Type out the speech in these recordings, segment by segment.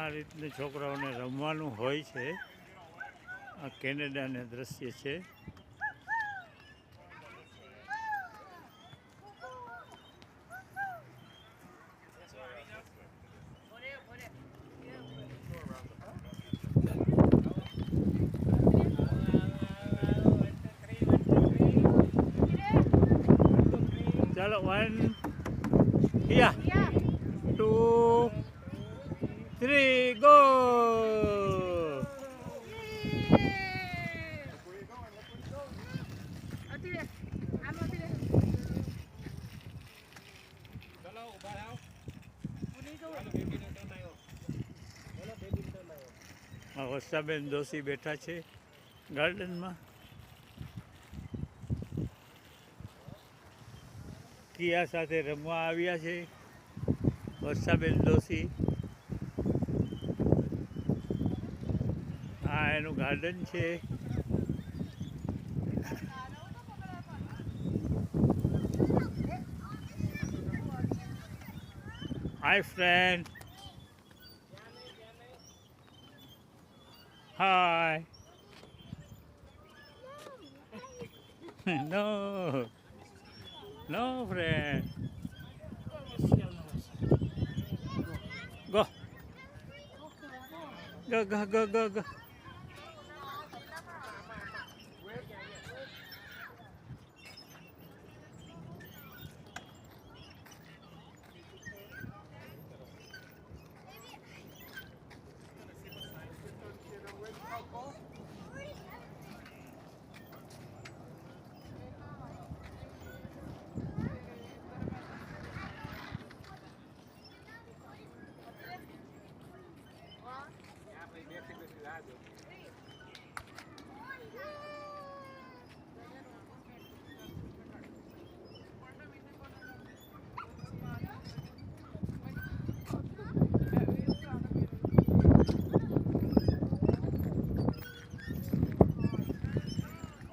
આ રીતનું છોકરાઓને રમવાનું હોય છે. આ કેનેડાના દ્રશ્ય છે. ચાલો 1 હિયા 2 3 ગો. વર્ષાબેન દોશી બેઠા છે ગાર્ડનમાં. કિયા સાથે રમવા આવ્યા છે વર્ષાબેન દોશી. આ એનું ગાર્ડન છે. Hi friend. Hi. No friend. Go. Go.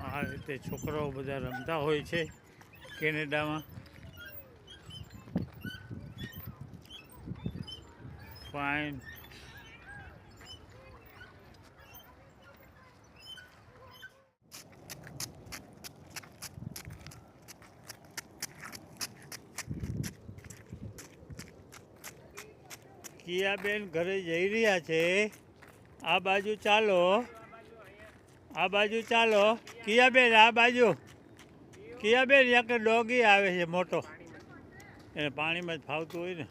આ રીતે છોકરાઓ બધા રમતા હોય છે કેનેડામાં. ફાઇન. કિયાબેન ઘરે જઈ રહ્યા છે. આ બાજુ ચાલો. કિયાબેન આ બાજુ. કિયાબેન એક ડોગી આવે છે મોટો. એને પાણીમાં જ ફાવતું હોય ને.